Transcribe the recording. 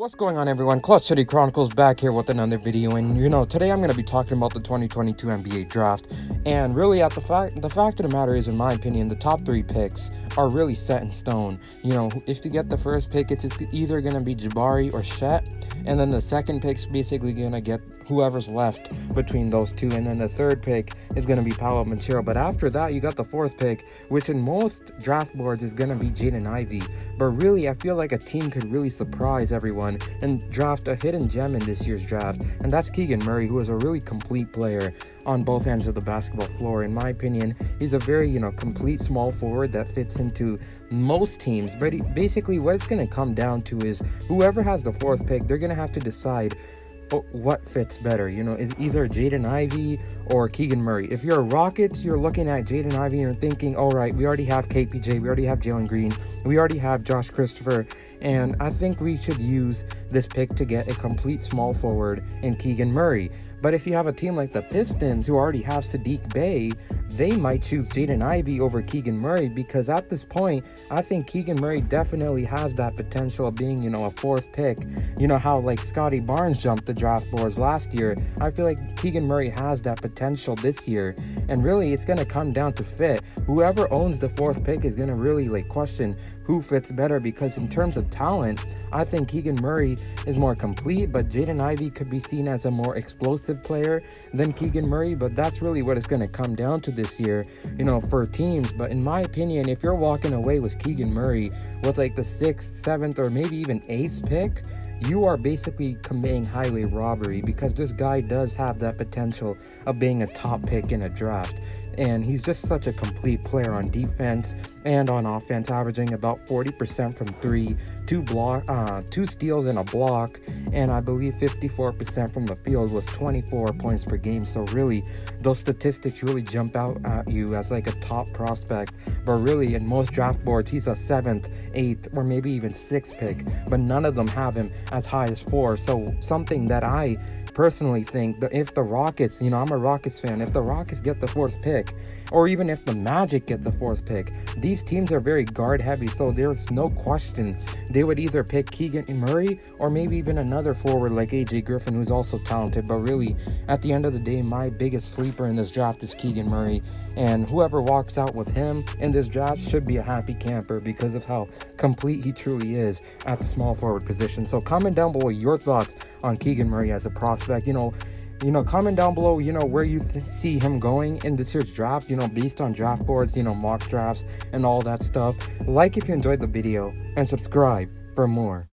What's going on, everyone? Clutch City Chronicles back here with another video, and today I'm going to be talking about the 2022 NBA draft. And really, the fact of the matter is, in my opinion, the top three picks are really set in stone. If you get the first pick, it's either going to be Jabari or Shet, and then the second pick's basically going to get whoever's left between those two, and then the third pick is going to be Paolo Banchero. But after that, you got the fourth pick, which in most draft boards is going to be Jaden Ivey. But really, I feel like a team could really surprise everyone and draft a hidden gem in this year's draft, and that's Keegan Murray, who is a really complete player on both ends of the basketball floor. In my opinion, he's a very complete small forward that fits into most teams. But basically what it's going to come down to is whoever has the fourth pick, they're going to have to decide what fits better. Is either Jaden Ivey or Keegan Murray. If you're Rockets, you're looking at Jaden Ivey and you're thinking, all right, we already have KPJ, we already have Jalen Green, we already have Josh Christopher, and I think we should use this pick to get a complete small forward in Keegan Murray. But if you have a team like the Pistons, who already have Sadiq Bey, they might choose Jaden Ivey over Keegan Murray, because at this point, I think Keegan Murray definitely has that potential of being, a fourth pick. How like Scotty Barnes jumped the draft boards last year. I feel like Keegan Murray has that potential this year. And really, it's going to come down to fit. Whoever owns the fourth pick is going to really question who fits better, because in terms of talent, I think Keegan Murray is more complete, but Jaden Ivey could be seen as a more explosive player than Keegan Murray. But that's really what it's going to come down to this year, for teams. But in my opinion, if you're walking away with Keegan Murray with like the 6th, 7th, or maybe even 8th pick, you are basically committing highway robbery, because this guy does have that potential of being a top pick in a draft. And he's just such a complete player on defense and on offense, averaging about 40% from three, two steals and a block, and I believe 54% from the field, with 24 points per game. So really, those statistics really jump out at you as like a top prospect. But really, in most draft boards, he's a 7th, 8th, or maybe even 6th pick, but none of them have him as high as 4. So something that I personally think that if the Rockets, I'm a Rockets fan, if the Rockets get the 4th pick, or even if the Magic get the 4th pick, these teams are very guard heavy, so there's no question they would either pick Keegan Murray or maybe even another forward like AJ Griffin, who's also talented. But really, at the end of the day, my biggest sleeper in this draft is Keegan Murray, and whoever walks out with him in this draft should be a happy camper, because of how complete he truly is at the small forward position. So comment down below your thoughts on Keegan Murray as a prospect. Comment down below, where you see him going in this year's draft, based on draft boards, mock drafts and all that stuff. Like if you enjoyed the video, and subscribe for more.